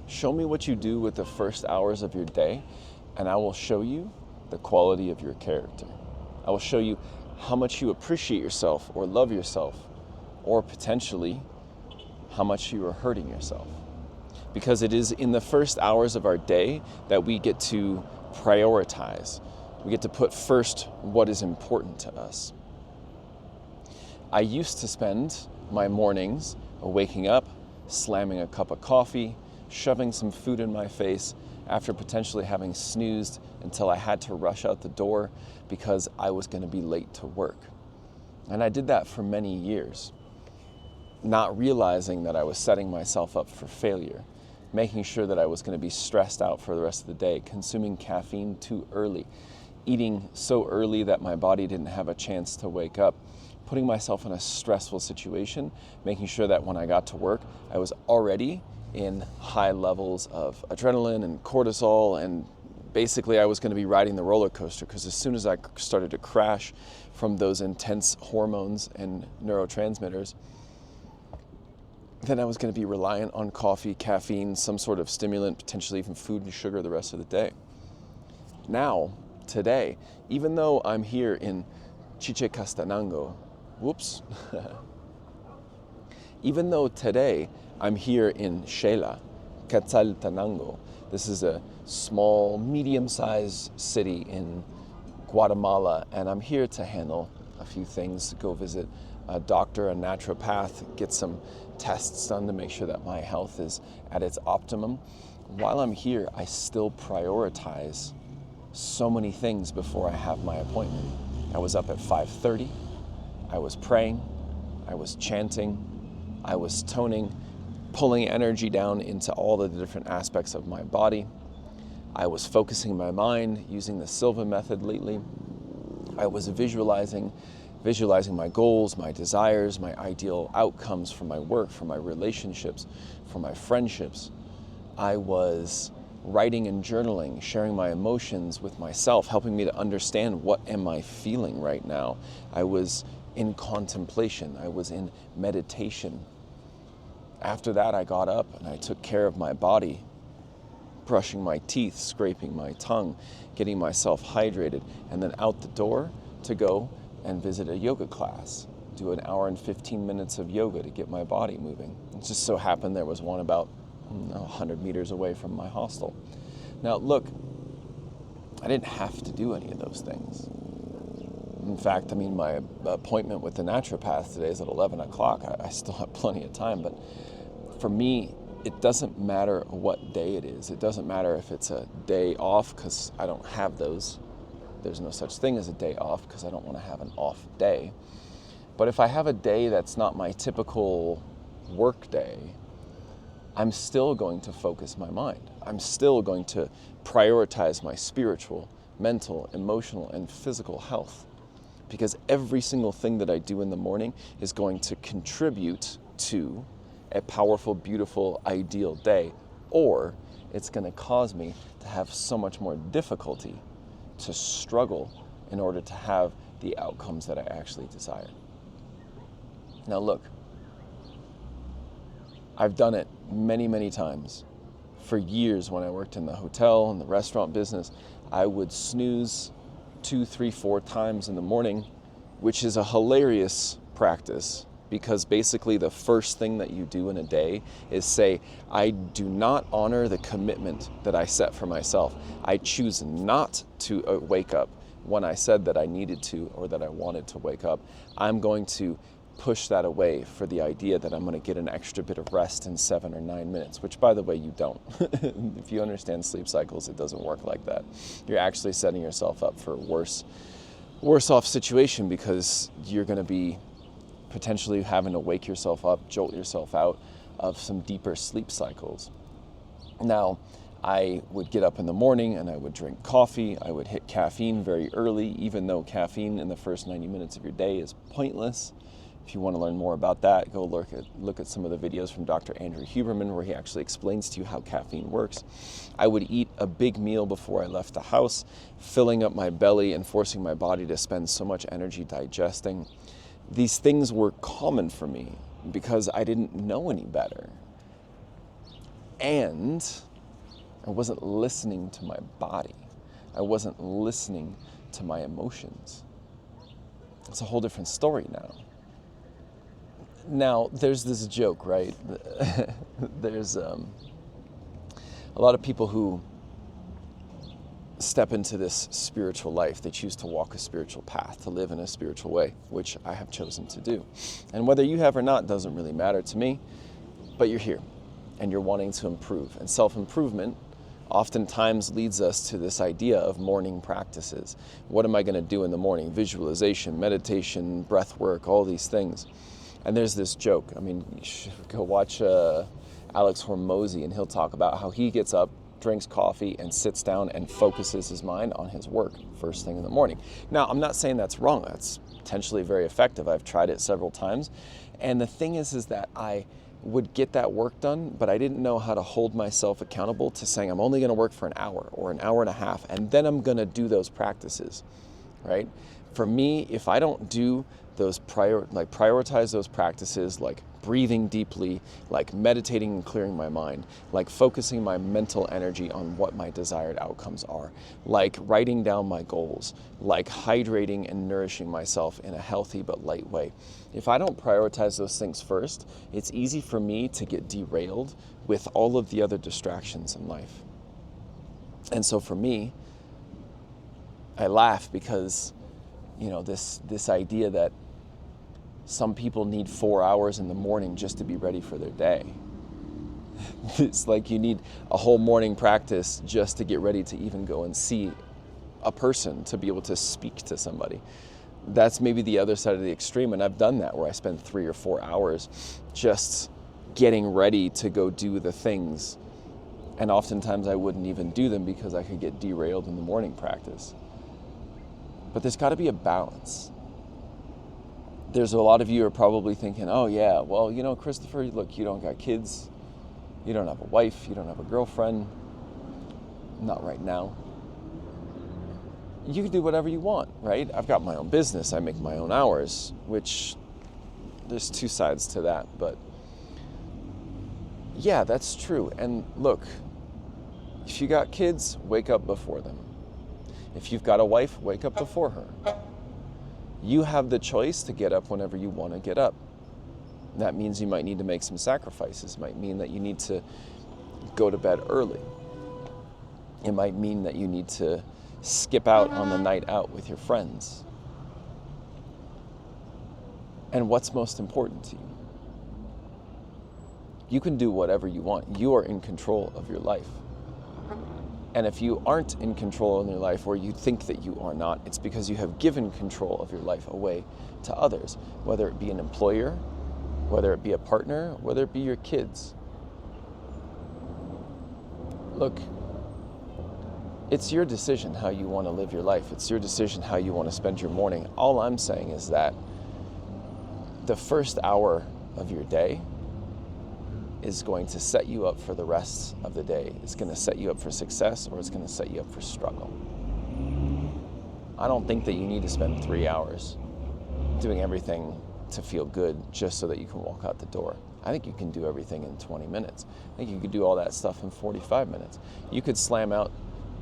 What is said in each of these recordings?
Show me what you do with the first hours of your day, and I will show you the quality of your character. I will show you how much you appreciate yourself or love yourself, or potentially how much you are hurting yourself. Because it is in the first hours of our day that we get to prioritize. We get to put first what is important to us. I used to spend my mornings waking up, slamming a cup of coffee, shoving some food in my face after potentially having snoozed until I had to rush out the door because I was going to be late to work. And I did that for many years, not realizing that I was setting myself up for failure, making sure that I was going to be stressed out for the rest of the day, consuming caffeine too early, eating so early that my body didn't have a chance to wake up, putting myself in a stressful situation, making sure that when I got to work, I was already in high levels of adrenaline and cortisol, and basically I was going to be riding the roller coaster, because as soon as I started to crash from those intense hormones and neurotransmitters, then I was going to be reliant on coffee, caffeine, some sort of stimulant, potentially even food and sugar the rest of the day. Now, today, even though I'm here in Chichicastenango, even though today I'm here in Xela, Quetzaltenango, this is a small, medium-sized city in Guatemala, and I'm here to handle a few things, go visit a doctor, a naturopath, get some tests done to make sure that my health is at its optimum. While I'm here, I still prioritize so many things before I have my appointment. I was up at 5:30, I was praying, I was chanting, I was toning, pulling energy down into all the different aspects of my body. I was focusing my mind using the Soothe method lately. I was visualizing my goals, my desires, my ideal outcomes for my work, for my relationships, for my friendships. I was writing and journaling, sharing my emotions with myself, helping me to understand what am I feeling right now. I was in contemplation. I was in meditation. After that, I got up and I took care of my body, brushing my teeth, scraping my tongue, getting myself hydrated, and then out the door to go and visit a yoga class, do an hour and 15 minutes of yoga to get my body moving. It just so happened there was one about 100 meters away from my hostel. Now look, I didn't have to do any of those things. In fact, my appointment with the naturopath today is at 11 o'clock. I still have plenty of time, but for me, it doesn't matter what day it is. It doesn't matter if it's a day off, because I don't have those. There's no such thing as a day off, because I don't want to have an off day. But if I have a day that's not my typical work day, I'm still going to focus my mind. I'm still going to prioritize my spiritual, mental, emotional, and physical health. Because every single thing that I do in the morning is going to contribute to a powerful, beautiful, ideal day, or it's going to cause me to have so much more difficulty, to struggle in order to have the outcomes that I actually desire. Now look, I've done it many, many times. For years when I worked in the hotel and the restaurant business, I would snooze 2, 3, 4 times in the morning, which is a hilarious practice, because basically the first thing that you do in a day is say, I do not honor the commitment that I set for myself. I choose not to wake up when I said that I needed to or that I wanted to wake up. I'm going to push that away for the idea that I'm going to get an extra bit of rest in 7 or 9 minutes, which, by the way, you don't. If you understand sleep cycles, it doesn't work like that. You're actually setting yourself up for a worse off situation, because you're going to be potentially having to wake yourself up, jolt yourself out of some deeper sleep cycles. Now, I would get up in the morning and I would drink coffee. I would hit caffeine very early, even though caffeine in the first 90 minutes of your day is pointless. If you want to learn more about that, go look at some of the videos from Dr. Andrew Huberman, where he actually explains to you how caffeine works. I would eat a big meal before I left the house, filling up my belly and forcing my body to spend so much energy digesting. These things were common for me because I didn't know any better. And I wasn't listening to my body. I wasn't listening to my emotions. It's a whole different story now. Now, there's this joke, right? There's a lot of people who step into this spiritual life. They choose to walk a spiritual path, to live in a spiritual way, which I have chosen to do. And whether you have or not doesn't really matter to me, but you're here and you're wanting to improve. And self-improvement oftentimes leads us to this idea of morning practices. What am I going to do in the morning? Visualization, meditation, breath work, all these things. And there's this joke. I mean, you should go watch Alex Hormozy, and he'll talk about how he gets up, drinks coffee, and sits down and focuses his mind on his work first thing in the morning. Now, I'm not saying that's wrong. That's potentially very effective. I've tried it several times. And the thing is that I would get that work done, but I didn't know how to hold myself accountable to saying I'm only going to work for an hour or an hour and a half, and then I'm going to do those practices, right? For me, if I don't do those prioritize those practices, like breathing deeply, like meditating and clearing my mind, like focusing my mental energy on what my desired outcomes are, like writing down my goals, like hydrating and nourishing myself in a healthy but light way. If I don't prioritize those things first, it's easy for me to get derailed with all of the other distractions in life. And so for me, I laugh because, this idea that some people need 4 hours in the morning just to be ready for their day. It's like you need a whole morning practice just to get ready to even go and see a person, to be able to speak to somebody. That's maybe the other side of the extreme, and I've done that where I spend 3 or 4 hours just getting ready to go do the things. And oftentimes I wouldn't even do them because I could get derailed in the morning practice. But there's got to be a balance. There's a lot of you are probably thinking, oh yeah, well, Christopher, look, you don't got kids, you don't have a wife, you don't have a girlfriend, not right now. You can do whatever you want, right? I've got my own business, I make my own hours, which there's two sides to that, but yeah, that's true. And look, if you got kids, wake up before them. If you've got a wife, wake up before her. You have the choice to get up whenever you want to get up. That means you might need to make some sacrifices. It might mean that you need to go to bed early. It might mean that you need to skip out on the night out with your friends. And what's most important to you? You can do whatever you want. You are in control of your life. And if you aren't in control in your life, or you think that you are not, it's because you have given control of your life away to others, whether it be an employer, whether it be a partner, whether it be your kids. Look, it's your decision how you want to live your life. It's your decision how you want to spend your morning. All I'm saying is that the first hour of your day is going to set you up for the rest of the day. It's going to set you up for success, or it's going to set you up for struggle. I don't think that you need to spend 3 hours doing everything to feel good just so that you can walk out the door. I think you can do everything in 20 minutes. I think you could do all that stuff in 45 minutes. You could slam out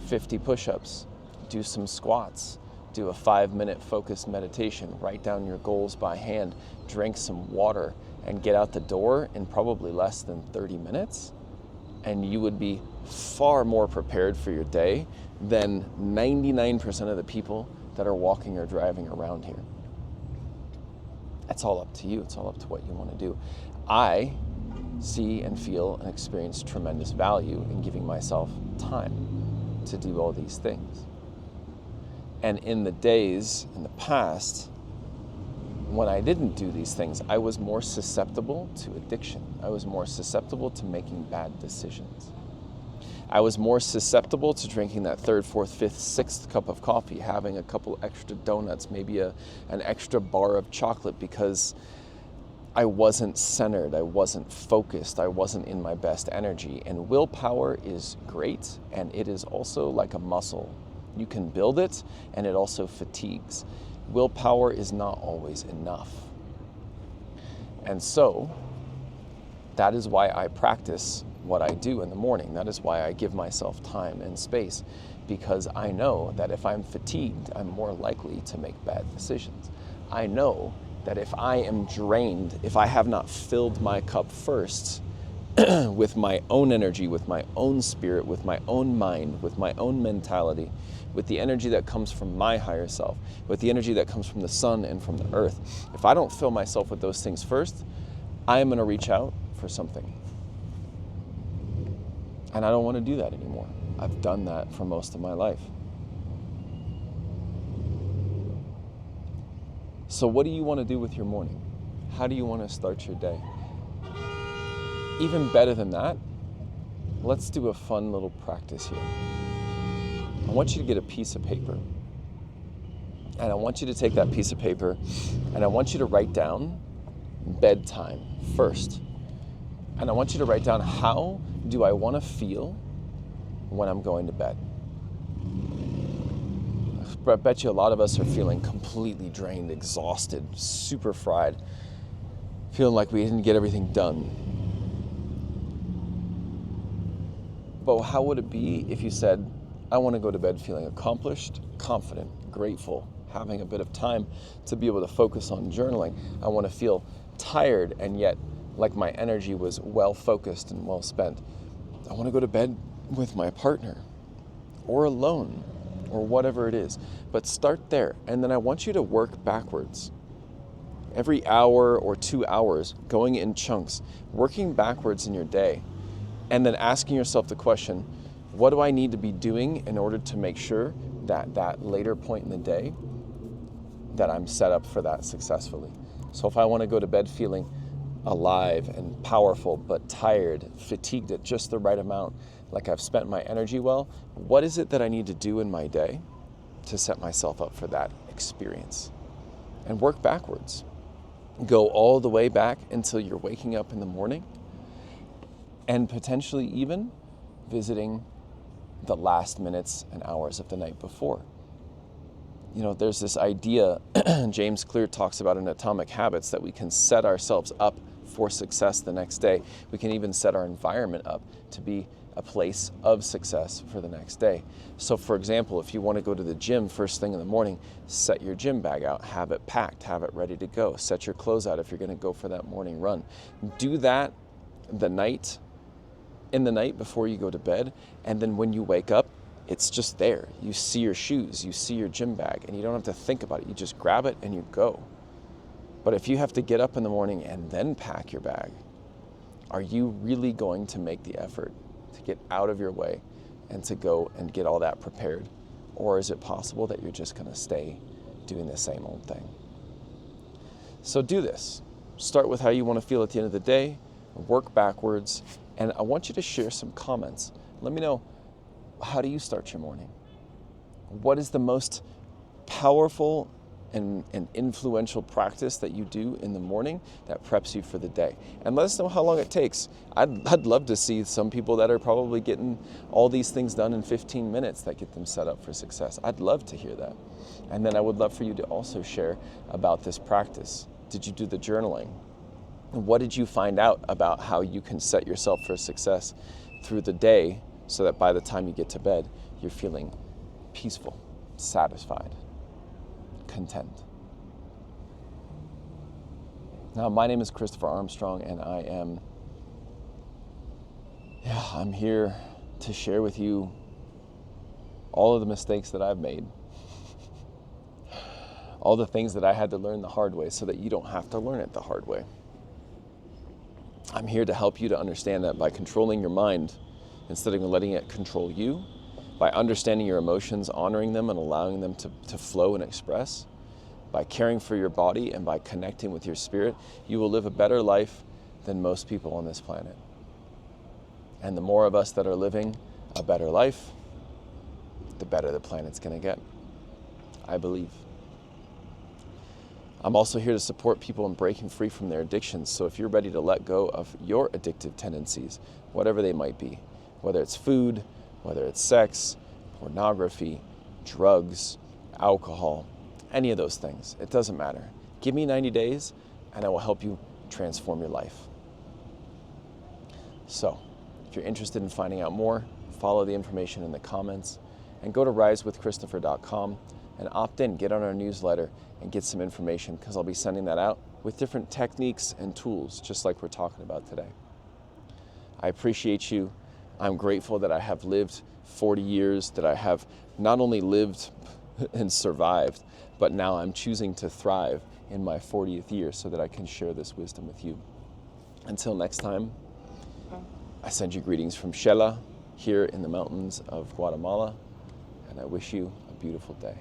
50 push-ups, do some squats, do a 5-minute focused meditation, write down your goals by hand, drink some water, and get out the door in probably less than 30 minutes, and you would be far more prepared for your day than 99% of the people that are walking or driving around here. That's all up to you. It's all up to what you want to do. I see and feel and experience tremendous value in giving myself time to do all these things. And in the days in the past, when I didn't do these things, I was more susceptible to addiction. I was more susceptible to making bad decisions. I was more susceptible to drinking that 3rd, 4th, 5th, 6th cup of coffee, having a couple extra donuts, maybe an extra bar of chocolate, because I wasn't centered, I wasn't focused, I wasn't in my best energy. And willpower is great, and it is also like a muscle. You can build it, and it also fatigues. Willpower is not always enough. And so, that is why I practice what I do in the morning. That is why I give myself time and space, because I know that if I'm fatigued, I'm more likely to make bad decisions. I know that if I am drained, if I have not filled my cup first with my own energy, with my own spirit, with my own mind, with my own mentality, with the energy that comes from my higher self, with the energy that comes from the sun and from the earth, if I don't fill myself with those things first, I am going to reach out for something. And I don't want to do that anymore. I've done that for most of my life. So what do you want to do with your morning? How do you want to start your day? Even better than that, let's do a fun little practice here. I want you to get a piece of paper. And I want you to take that piece of paper and I want you to write down bedtime first. And I want you to write down, how do I want to feel when I'm going to bed? I bet you a lot of us are feeling completely drained, exhausted, super fried, feeling like we didn't get everything done. But how would it be if you said, I want to go to bed feeling accomplished, confident, grateful, having a bit of time to be able to focus on journaling. I want to feel tired and yet like my energy was well focused and well spent. I want to go to bed with my partner or alone or whatever it is. But start there, and then I want you to work backwards. Every hour or 2 hours, going in chunks, working backwards in your day, and then asking yourself the question, what do I need to be doing in order to make sure that that later point in the day, that I'm set up for that successfully? So if I want to go to bed feeling alive and powerful, but tired, fatigued at just the right amount, like I've spent my energy well, what is it that I need to do in my day to set myself up for that experience? And work backwards. Go all the way back until you're waking up in the morning, and potentially even visiting the last minutes and hours of the night before. You know, there's this idea, James Clear talks about in Atomic Habits, that we can set ourselves up for success the next day. We can even set our environment up to be a place of success for the next day. So for example, if you want to go to the gym first thing in the morning, set your gym bag out, have it packed, have it ready to go. Set your clothes out if you're going to go for that morning run. Do that in the night before you go to bed, and then when you wake up, it's just there. You see your shoes, you see your gym bag, and you don't have to think about it. You just grab it and you go. But if you have to get up in the morning and then pack your bag, are you really going to make the effort to get out of your way and to go and get all that prepared? Or is it possible that you're just going to stay doing the same old thing? So do this. Start with how you want to feel at the end of the day, work backwards, and I want you to share some comments. Let me know, how do you start your morning? What is the most powerful and influential practice that you do in the morning that preps you for the day? And let us know how long it takes. I'd love to see some people that are probably getting all these things done in 15 minutes that get them set up for success. I'd love to hear that. And then I would love for you to also share about this practice. Did you do the journaling? What did you find out about how you can set yourself for success through the day so that by the time you get to bed, you're feeling peaceful, satisfied, content? Now, my name is Christopher Armstrong, and I'm here to share with you all of the mistakes that I've made, all the things that I had to learn the hard way so that you don't have to learn it the hard way. I'm here to help you to understand that by controlling your mind, instead of letting it control you, by understanding your emotions, honoring them and allowing them to flow and express, by caring for your body and by connecting with your spirit, you will live a better life than most people on this planet. And the more of us that are living a better life, the better the planet's going to get, I believe. I'm also here to support people in breaking free from their addictions. So if you're ready to let go of your addictive tendencies, whatever they might be, whether it's food, whether it's sex, pornography, drugs, alcohol, any of those things, it doesn't matter. Give me 90 days and I will help you transform your life. So If you're interested in finding out more, follow the information in the comments and go to risewithchristopher.com and opt in, get on our newsletter and get some information, because I'll be sending that out with different techniques and tools, just like we're talking about today. I appreciate you. I'm grateful that I have lived 40 years, that I have not only lived and survived, but now I'm choosing to thrive in my 40th year so that I can share this wisdom with you. Until next time, I send you greetings from Xela here in the mountains of Guatemala, and I wish you a beautiful day.